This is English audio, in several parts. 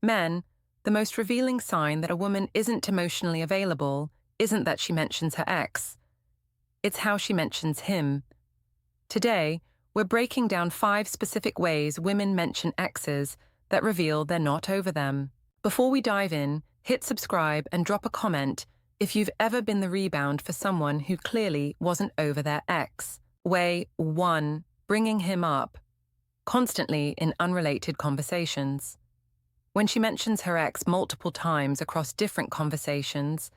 Men, the most revealing sign that a woman isn't emotionally available isn't that she mentions her ex, it's how she mentions him. Today, we're breaking down 5 specific ways women mention exes that reveal they're not over them. Before we dive in, hit subscribe and drop a comment if you've ever been the rebound for someone who clearly wasn't over their ex. Way 1. Bringing him up. Constantly in unrelated conversations. When she mentions her ex multiple times across different conversations,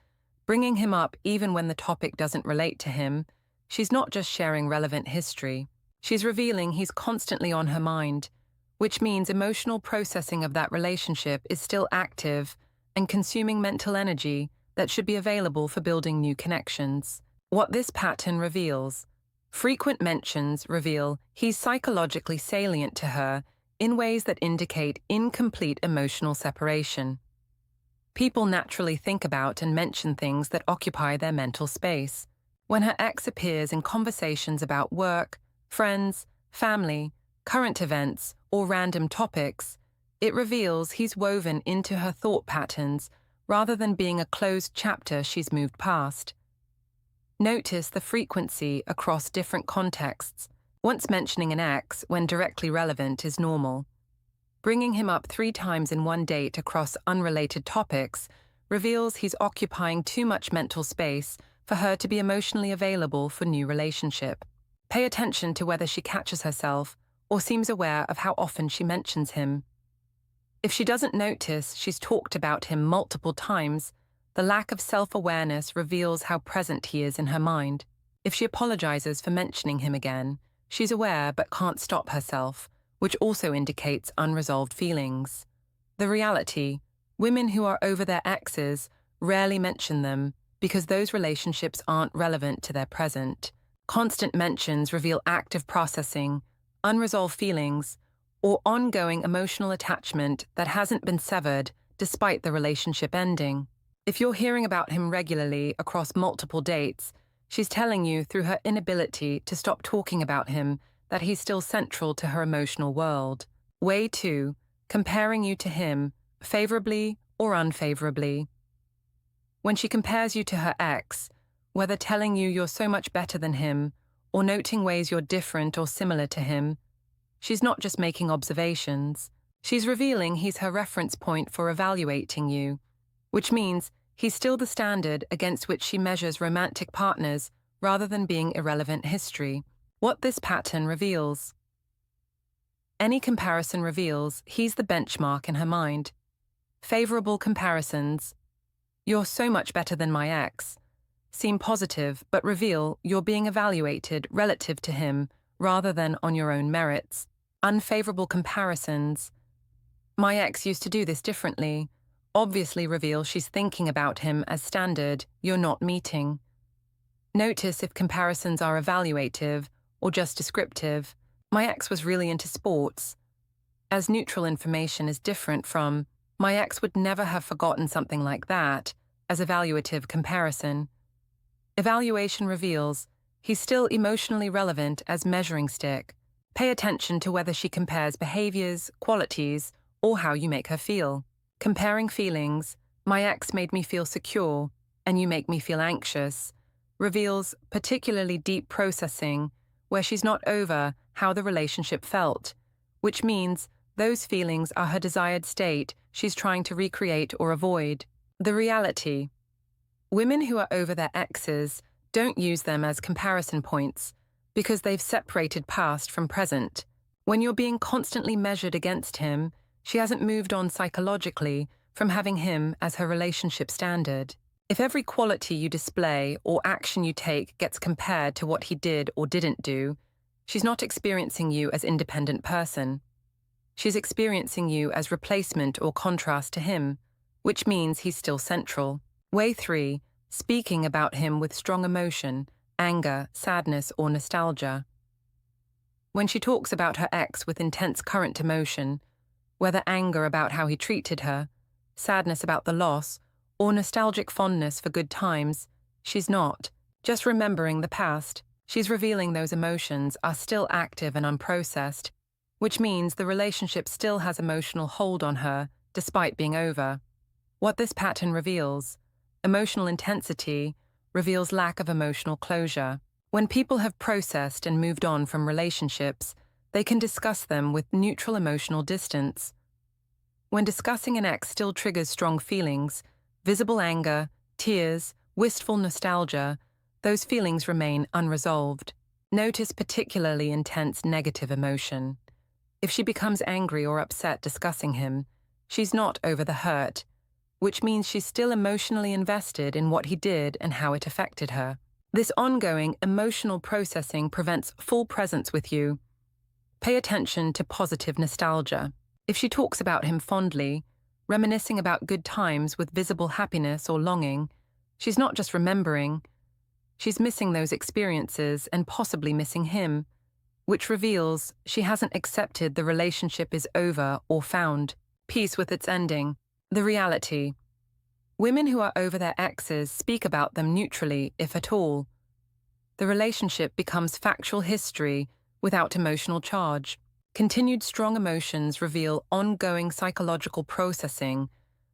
bringing him up even when the topic doesn't relate to him, she's not just sharing relevant history. She's revealing he's constantly on her mind, which means emotional processing of that relationship is still active and consuming mental energy that should be available for building new connections. What this pattern reveals: frequent mentions reveal he's psychologically salient to her in ways that indicate incomplete emotional separation. People naturally think about and mention things that occupy their mental space. When her ex appears in conversations about work, friends, family, current events, or random topics, it reveals he's woven into her thought patterns rather than being a closed chapter she's moved past. Notice the frequency across different contexts. Once mentioning an ex when directly relevant is normal. Bringing him up 3 times in one date across unrelated topics reveals he's occupying too much mental space for her to be emotionally available for new relationship. Pay attention to whether she catches herself or seems aware of how often she mentions him. If she doesn't notice she's talked about him multiple times, the lack of self-awareness reveals how present he is in her mind. If she apologizes for mentioning him again, she's aware but can't stop herself, which also indicates unresolved feelings. The reality: women who are over their exes rarely mention them because those relationships aren't relevant to their present. Constant mentions reveal active processing, unresolved feelings, or ongoing emotional attachment that hasn't been severed despite the relationship ending. If you're hearing about him regularly across multiple dates, she's telling you through her inability to stop talking about him that he's still central to her emotional world. Way 2. Comparing you to him, favorably or unfavorably. When she compares you to her ex, whether telling you you're so much better than him or noting ways you're different or similar to him, she's not just making observations. She's revealing he's her reference point for evaluating you, which means he's still the standard against which she measures romantic partners rather than being irrelevant history. What this pattern reveals: any comparison reveals he's the benchmark in her mind. Favorable comparisons: you're so much better than my ex, seem positive but reveal you're being evaluated relative to him rather than on your own merits. Unfavorable comparisons: my ex used to do this differently, obviously reveal she's thinking about him as standard you're not meeting. Notice if comparisons are evaluative or just descriptive. My ex was really into sports. As neutral information is different from my ex would never have forgotten something like that as evaluative comparison. Evaluation reveals he's still emotionally relevant as measuring stick. Pay attention to whether she compares behaviors, qualities, or how you make her feel. Comparing feelings: my ex made me feel secure, and you make me feel anxious, reveals particularly deep processing where she's not over how the relationship felt, which means those feelings are her desired state she's trying to recreate or avoid. The reality: women who are over their exes don't use them as comparison points because they've separated past from present. When you're being constantly measured against him, she hasn't moved on psychologically from having him as her relationship standard. If every quality you display or action you take gets compared to what he did or didn't do, she's not experiencing you as independent person. She's experiencing you as replacement or contrast to him, which means he's still central. Way 3. Speaking about him with strong emotion, anger, sadness, or nostalgia. When she talks about her ex with intense current emotion, whether anger about how he treated her, sadness about the loss, or nostalgic fondness for good times, she's not just remembering the past. She's revealing those emotions are still active and unprocessed, which means the relationship still has emotional hold on her despite being over. What this pattern reveals, emotional intensity, reveals lack of emotional closure. When people have processed and moved on from relationships, they can discuss them with neutral emotional distance. When discussing an ex still triggers strong feelings, visible anger, tears, wistful nostalgia, those feelings remain unresolved. Notice particularly intense negative emotion. If she becomes angry or upset discussing him, she's not over the hurt, which means she's still emotionally invested in what he did and how it affected her. This ongoing emotional processing prevents full presence with you. Pay attention to positive nostalgia. If she talks about him fondly, reminiscing about good times with visible happiness or longing, she's not just remembering, she's missing those experiences and possibly missing him, which reveals she hasn't accepted the relationship is over or found peace with its ending. The reality. Women who are over their exes speak about them neutrally, if at all. The relationship becomes factual history without emotional charge. Continued strong emotions reveal ongoing psychological processing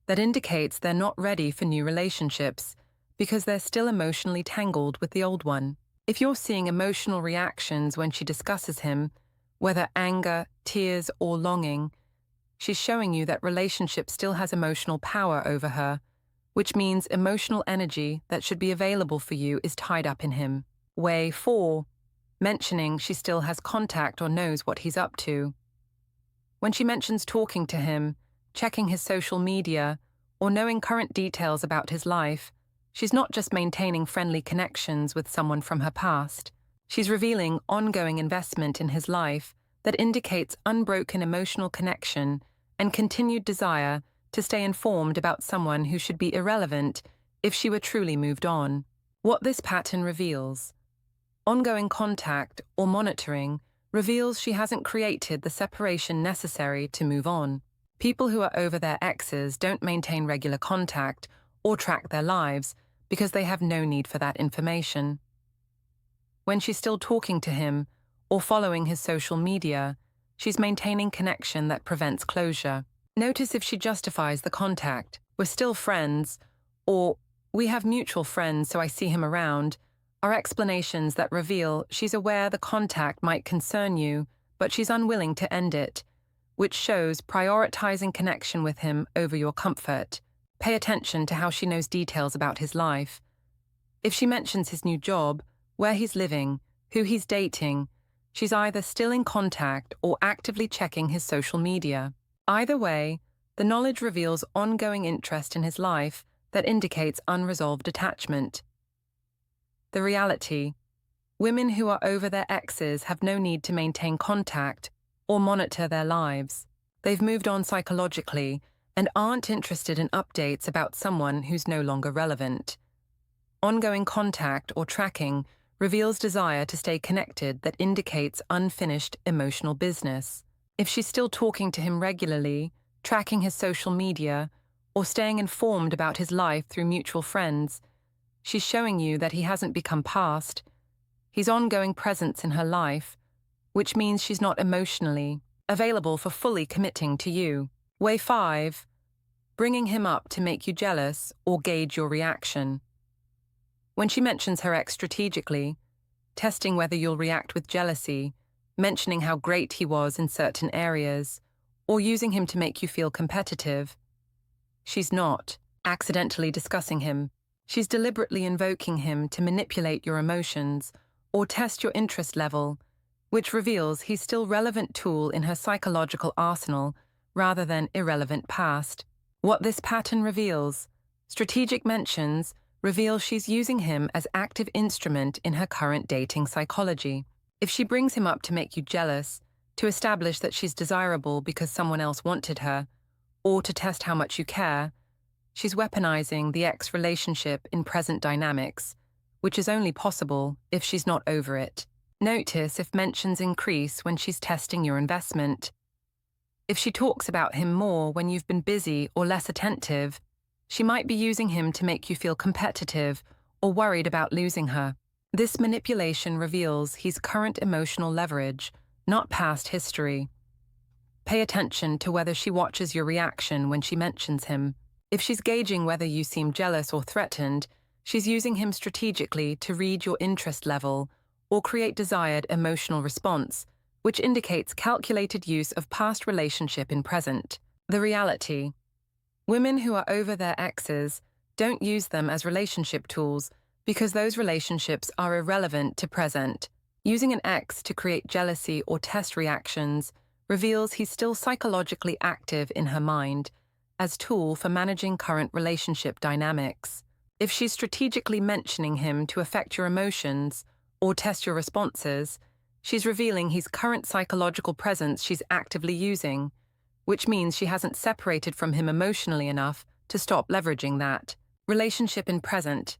that indicates they're not ready for new relationships because they're still emotionally tangled with the old one. If you're seeing emotional reactions when she discusses him, whether anger, tears, or longing, she's showing you that relationship still has emotional power over her, which means emotional energy that should be available for you is tied up in him. Way 4. Mentioning she still has contact or knows what he's up to. When she mentions talking to him, checking his social media, or knowing current details about his life, she's not just maintaining friendly connections with someone from her past. She's revealing ongoing investment in his life that indicates unbroken emotional connection and continued desire to stay informed about someone who should be irrelevant if she were truly moved on. What this pattern reveals. Ongoing contact or monitoring reveals she hasn't created the separation necessary to move on. People who are over their exes don't maintain regular contact or track their lives because they have no need for that information. When she's still talking to him or following his social media, she's maintaining connection that prevents closure. Notice if she justifies the contact. We're still friends, or we have mutual friends so I see him around, are explanations that reveal she's aware the contact might concern you, but she's unwilling to end it, which shows prioritizing connection with him over your comfort. Pay attention to how she knows details about his life. If she mentions his new job, where he's living, who he's dating, she's either still in contact or actively checking his social media. Either way, the knowledge reveals ongoing interest in his life that indicates unresolved attachment. The reality. Women who are over their exes have no need to maintain contact or monitor their lives. They've moved on psychologically and aren't interested in updates about someone who's no longer relevant. Ongoing contact or tracking reveals desire to stay connected that indicates unfinished emotional business. If she's still talking to him regularly, tracking his social media, or staying informed about his life through mutual friends, she's showing you that he hasn't become past. He's ongoing presence in her life, which means she's not emotionally available for fully committing to you. Way 5. Bringing him up to make you jealous or gauge your reaction. When she mentions her ex strategically, testing whether you'll react with jealousy, mentioning how great he was in certain areas, or using him to make you feel competitive, she's not accidentally discussing him. She's deliberately invoking him to manipulate your emotions or test your interest level, which reveals he's still relevant tool in her psychological arsenal rather than irrelevant past. What this pattern reveals, strategic mentions, reveal she's using him as active instrument in her current dating psychology. If she brings him up to make you jealous, to establish that she's desirable because someone else wanted her, or to test how much you care, she's weaponizing the ex relationship in present dynamics, which is only possible if she's not over it. Notice if mentions increase when she's testing your investment. If she talks about him more when you've been busy or less attentive, she might be using him to make you feel competitive or worried about losing her. This manipulation reveals he's current emotional leverage, not past history. Pay attention to whether she watches your reaction when she mentions him. If she's gauging whether you seem jealous or threatened, she's using him strategically to read your interest level or create desired emotional response, which indicates calculated use of past relationship in present. The reality: women who are over their exes don't use them as relationship tools because those relationships are irrelevant to present. Using an ex to create jealousy or test reactions reveals he's still psychologically active in her mind as tool for managing current relationship dynamics. If she's strategically mentioning him to affect your emotions or test your responses, she's revealing his current psychological presence she's actively using, which means she hasn't separated from him emotionally enough to stop leveraging that. Relationship in present